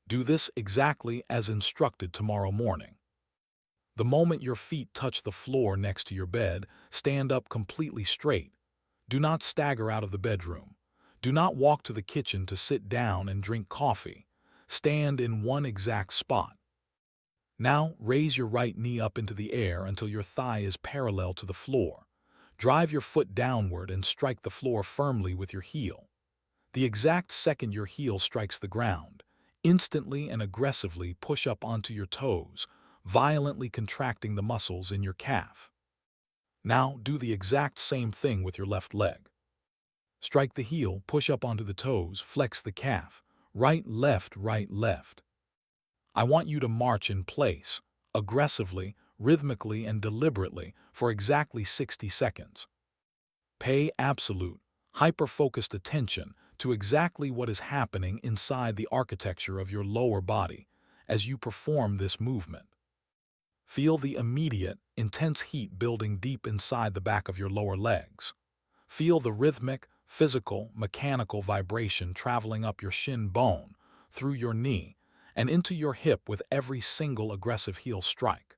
Do this exactly as instructed tomorrow morning. The moment your feet touch the floor next to your bed, stand up completely straight. Do not stagger out of the bedroom. Do not walk to the kitchen to sit down and drink coffee. Stand in one exact spot. Now, raise your right knee up into the air until your thigh is parallel to the floor. Drive your foot downward and strike the floor firmly with your heel. The exact second your heel strikes the ground, instantly and aggressively push up onto your toes, violently contracting the muscles in your calf. Now, do the exact same thing with your left leg. Strike the heel, push up onto the toes, flex the calf. Right, left, right, left. I want you to march in place, aggressively, rhythmically, and deliberately for exactly 60 seconds. Pay absolute, hyper-focused attention to exactly what is happening inside the architecture of your lower body as you perform this movement. Feel the immediate, intense heat building deep inside the back of your lower legs. Feel the rhythmic, physical, mechanical vibration traveling up your shin bone, through your knee, and into your hip with every single aggressive heel strike.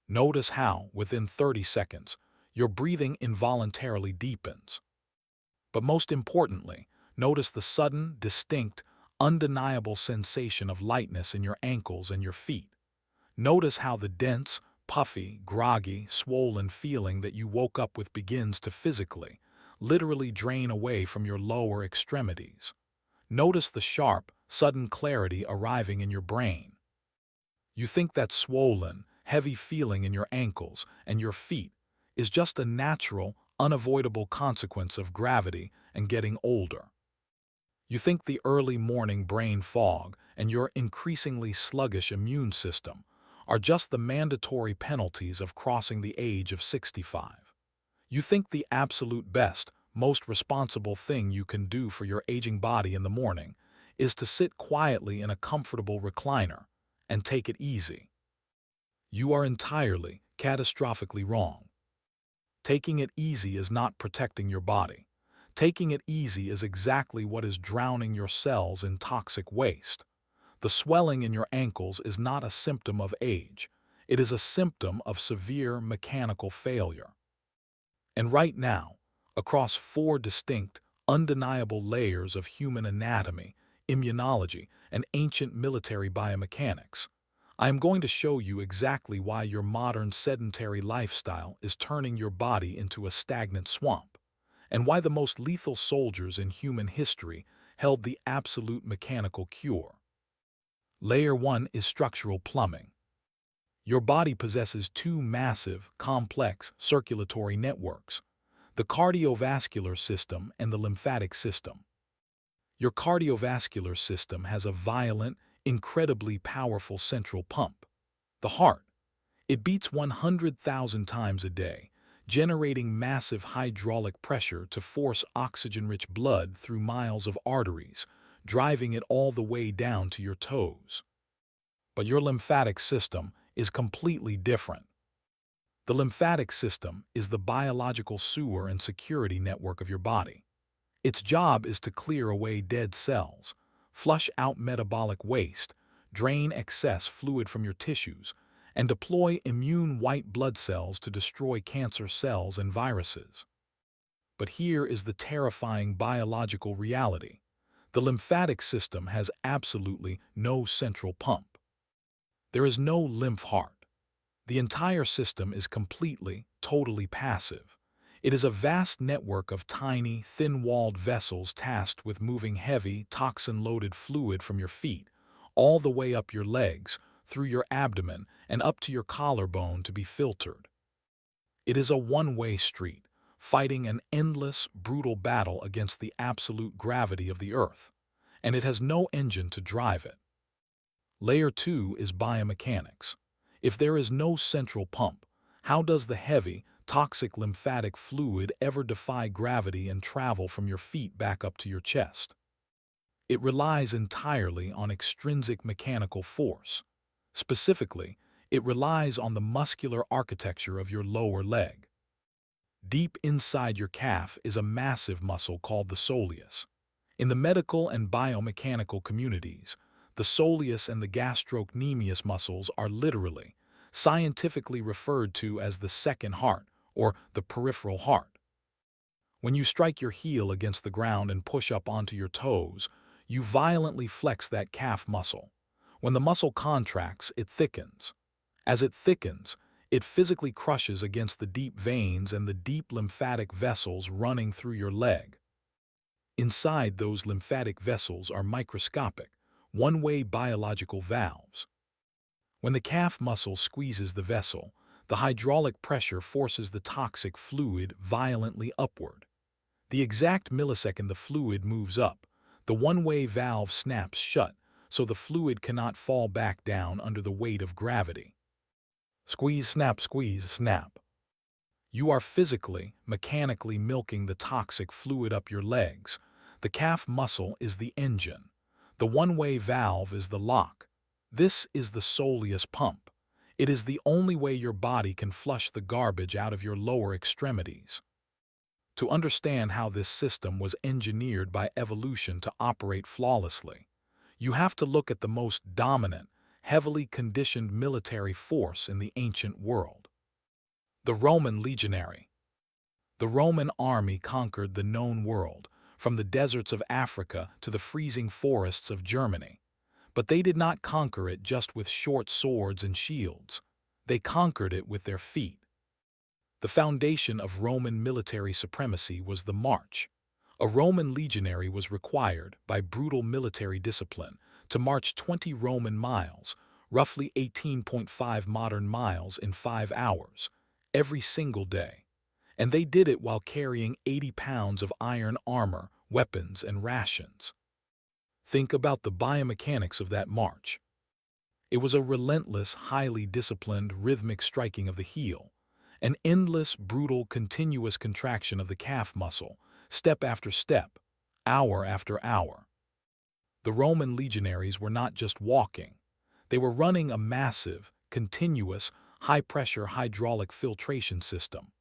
Notice how, within 30 seconds, your breathing involuntarily deepens. But most importantly, notice the sudden, distinct, undeniable sensation of lightness in your ankles and your feet. Notice how the dense, puffy, groggy, swollen feeling that you woke up with begins to physically, literally drain away from your lower extremities. Notice the sharp, sudden clarity arriving in your brain. You think that swollen, heavy feeling in your ankles and your feet is just a natural, unavoidable consequence of gravity and getting older. You think the early morning brain fog and your increasingly sluggish immune system are just the mandatory penalties of crossing the age of 65. You think the absolute best, most responsible thing you can do for your aging body in the morning is to sit quietly in a comfortable recliner and take it easy. You are entirely, catastrophically wrong. Taking it easy is not protecting your body. Taking it easy is exactly what is drowning your cells in toxic waste. The swelling in your ankles is not a symptom of age. It is a symptom of severe mechanical failure. And right now, across 4 distinct, undeniable layers of human anatomy, immunology, and ancient military biomechanics, I am going to show you exactly why your modern sedentary lifestyle is turning your body into a stagnant swamp, and why the most lethal soldiers in human history held the absolute mechanical cure. Layer 1 is structural plumbing. Your body possesses 2 massive, complex circulatory networks, the cardiovascular system and the lymphatic system. Your cardiovascular system has a violent, incredibly powerful central pump, the heart. It beats 100,000 times a day, generating massive hydraulic pressure to force oxygen-rich blood through miles of arteries, driving it all the way down to your toes. But your lymphatic system is completely different. The lymphatic system is the biological sewer and security network of your body. Its job is to clear away dead cells, flush out metabolic waste, drain excess fluid from your tissues, and deploy immune white blood cells to destroy cancer cells and viruses. But here is the terrifying biological reality. The lymphatic system has absolutely no central pump. There is no lymph heart. The entire system is completely, totally passive. It is a vast network of tiny, thin-walled vessels tasked with moving heavy, toxin-loaded fluid from your feet, all the way up your legs, through your abdomen, and up to your collarbone to be filtered. It is a one-way street, fighting an endless, brutal battle against the absolute gravity of the earth, and it has no engine to drive it. Layer 2 is biomechanics. If there is no central pump, how does the heavy, toxic lymphatic fluid ever defy gravity and travel from your feet back up to your chest? It relies entirely on extrinsic mechanical force. Specifically, it relies on the muscular architecture of your lower leg. Deep inside your calf is a massive muscle called the soleus. In the medical and biomechanical communities, The soleus and the gastrocnemius muscles are literally, scientifically referred to as the second heart, or the peripheral heart. When you strike your heel against the ground and push up onto your toes, you violently flex that calf muscle. When the muscle contracts, it thickens. As it thickens, it physically crushes against the deep veins and the deep lymphatic vessels running through your leg. Inside those lymphatic vessels are microscopic, one-way biological valves. When the calf muscle squeezes the vessel, the hydraulic pressure forces the toxic fluid violently upward. The exact millisecond the fluid moves up, the one-way valve snaps shut, so the fluid cannot fall back down under the weight of gravity. Squeeze, snap. You are physically, mechanically milking the toxic fluid up your legs. The calf muscle is the engine. The one-way valve is the lock. This is the soleus pump. It is the only way your body can flush the garbage out of your lower extremities. To understand how this system was engineered by evolution to operate flawlessly, you have to look at the most dominant, heavily conditioned military force in the ancient world. The Roman legionary. The Roman army conquered the known world, from the deserts of Africa to the freezing forests of Germany. But they did not conquer it just with short swords and shields. They conquered it with their feet. The foundation of Roman military supremacy was the march. A Roman legionary was required, by brutal military discipline, to march 20 Roman miles, roughly 18.5 modern miles in 5 hours, every single day. And they did it while carrying 80 pounds of iron armor, weapons, and rations. Think about the biomechanics of that march. It was a relentless, highly disciplined, rhythmic striking of the heel, an endless, brutal, continuous contraction of the calf muscle, step after step, hour after hour. The Roman legionaries were not just walking. They were running a massive, continuous, high-pressure hydraulic filtration system.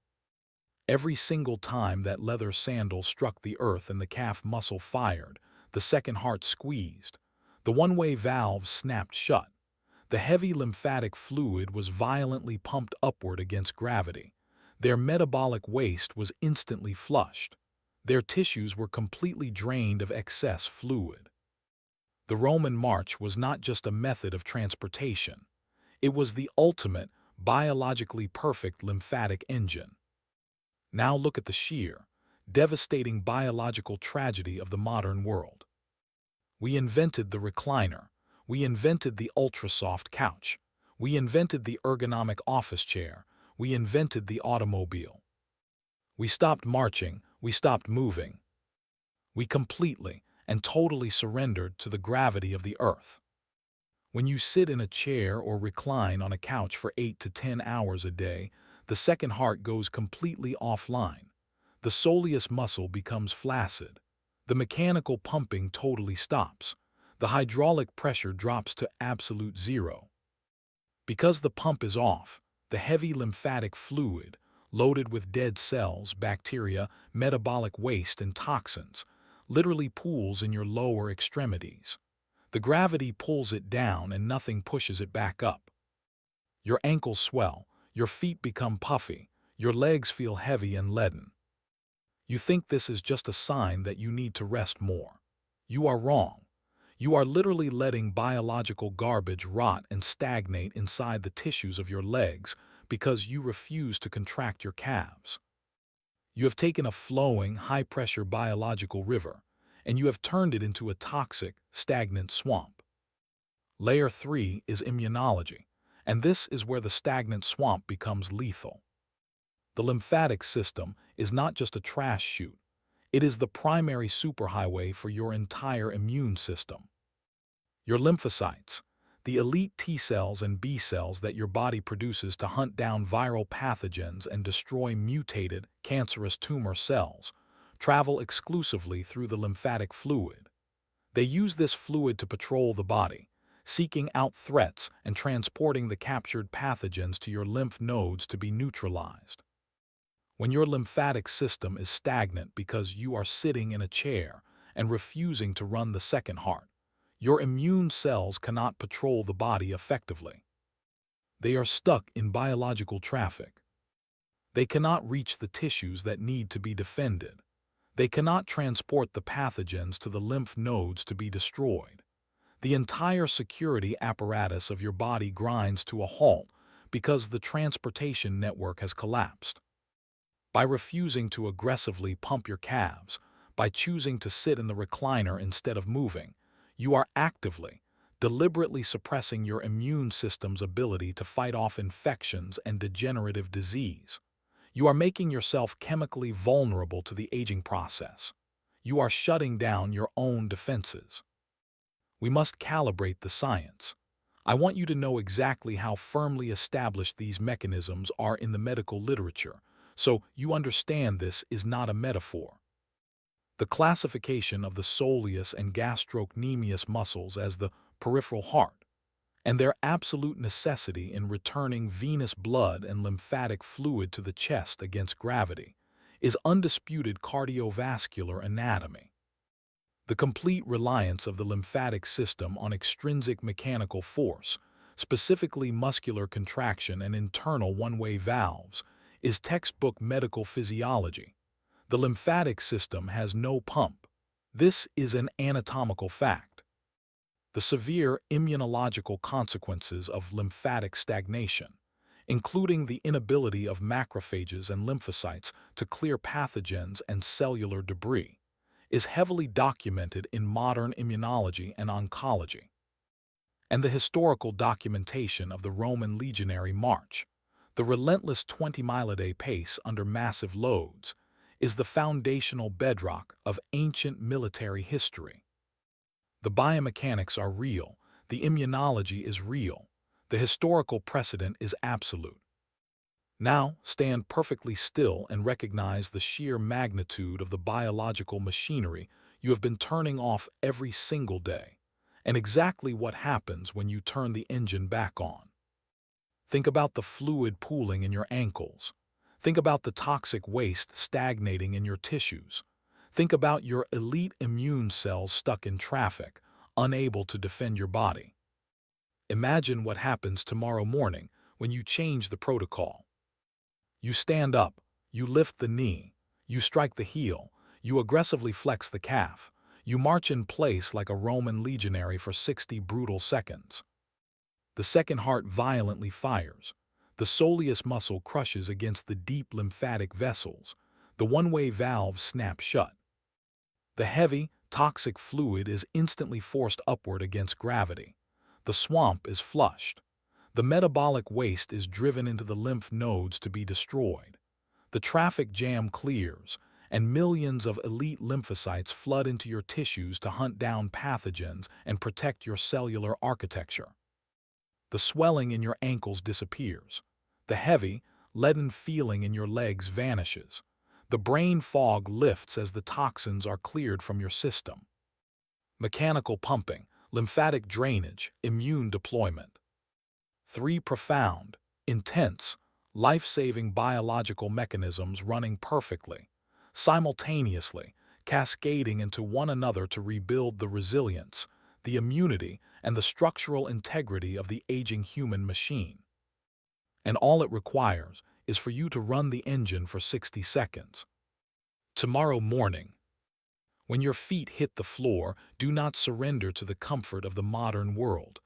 Every single time that leather sandal struck the earth and the calf muscle fired, the second heart squeezed. The one-way valve snapped shut. The heavy lymphatic fluid was violently pumped upward against gravity. Their metabolic waste was instantly flushed. Their tissues were completely drained of excess fluid. The Roman march was not just a method of transportation. It was the ultimate, biologically perfect lymphatic engine. Now look at the sheer, devastating biological tragedy of the modern world. We invented the recliner. We invented the ultra-soft couch. We invented the ergonomic office chair. We invented the automobile. We stopped marching. We stopped moving. We completely and totally surrendered to the gravity of the earth. When you sit in a chair or recline on a couch for 8 to 10 hours a day, the second heart goes completely offline. The soleus muscle becomes flaccid. The mechanical pumping totally stops. The hydraulic pressure drops to absolute zero. Because the pump is off, the heavy lymphatic fluid, loaded with dead cells, bacteria, metabolic waste, and toxins, literally pools in your lower extremities. The gravity pulls it down and nothing pushes it back up. Your ankles swell, your feet become puffy, your legs feel heavy and leaden. You think this is just a sign that you need to rest more. You are wrong. You are literally letting biological garbage rot and stagnate inside the tissues of your legs because you refuse to contract your calves. You have taken a flowing, high-pressure biological river, and you have turned it into a toxic, stagnant swamp. Layer 3 is immunology, and this is where the stagnant swamp becomes lethal. The lymphatic system is not just a trash chute. It is the primary superhighway for your entire immune system. Your lymphocytes, the elite T cells and B cells that your body produces to hunt down viral pathogens and destroy mutated, cancerous tumor cells, travel exclusively through the lymphatic fluid. They use this fluid to patrol the body, seeking out threats and transporting the captured pathogens to your lymph nodes to be neutralized. When your lymphatic system is stagnant because you are sitting in a chair and refusing to run the second heart, Your immune cells cannot patrol the body effectively. They are stuck in biological traffic. They cannot reach the tissues that need to be defended. They cannot transport the pathogens to the lymph nodes to be destroyed. The entire security apparatus of your body grinds to a halt because the transportation network has collapsed. By refusing to aggressively pump your calves, by choosing to sit in the recliner instead of moving, you are actively, deliberately suppressing your immune system's ability to fight off infections and degenerative disease. You are making yourself chemically vulnerable to the aging process. You are shutting down your own defenses. We must calibrate the science. I want you to know exactly how firmly established these mechanisms are in the medical literature, so you understand this is not a metaphor. The classification of the soleus and gastrocnemius muscles as the peripheral heart, and their absolute necessity in returning venous blood and lymphatic fluid to the chest against gravity, is undisputed cardiovascular anatomy. The complete reliance of the lymphatic system on extrinsic mechanical force, specifically muscular contraction and internal one-way valves, is textbook medical physiology. The lymphatic system has no pump. This is an anatomical fact. The severe immunological consequences of lymphatic stagnation, including the inability of macrophages and lymphocytes to clear pathogens and cellular debris, is heavily documented in modern immunology and oncology. And the historical documentation of the Roman legionary march, the relentless 20-mile-a-day pace under massive loads, is the foundational bedrock of ancient military history. The biomechanics are real, the immunology is real, the historical precedent is absolute. Now, stand perfectly still and recognize the sheer magnitude of the biological machinery you have been turning off every single day, and exactly what happens when you turn the engine back on. Think about the fluid pooling in your ankles. Think about the toxic waste stagnating in your tissues. Think about your elite immune cells stuck in traffic, unable to defend your body. Imagine what happens tomorrow morning when you change the protocol. You stand up, you lift the knee, you strike the heel, you aggressively flex the calf, you march in place like a Roman legionary for 60 brutal seconds. The second heart violently fires. The soleus muscle crushes against the deep lymphatic vessels. The one-way valve snaps shut. The heavy, toxic fluid is instantly forced upward against gravity. The swamp is flushed. The metabolic waste is driven into the lymph nodes to be destroyed. The traffic jam clears, and millions of elite lymphocytes flood into your tissues to hunt down pathogens and protect your cellular architecture. The swelling in your ankles disappears. The heavy, leaden feeling in your legs vanishes. The brain fog lifts as the toxins are cleared from your system. Mechanical pumping, lymphatic drainage, immune deployment. 3 profound, intense, life-saving biological mechanisms running perfectly, simultaneously, cascading into one another to rebuild the resilience, the immunity, and the structural integrity of the aging human machine. And all it requires is for you to run the engine for 60 seconds. Tomorrow morning, when your feet hit the floor, do not surrender to the comfort of the modern world.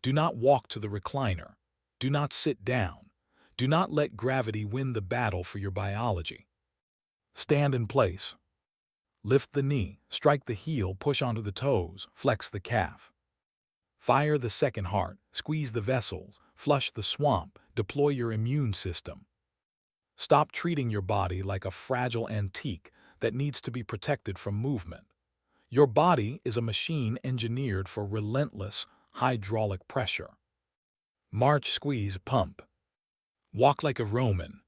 Do not walk to the recliner. Do not sit down. Do not let gravity win the battle for your biology. Stand in place. Lift the knee, strike the heel, push onto the toes, flex the calf. Fire the second heart, squeeze the vessels, flush the swamp, deploy your immune system. Stop treating your body like a fragile antique that needs to be protected from movement. Your body is a machine engineered for relentless, hydraulic pressure. March, squeeze, pump. Walk like a Roman.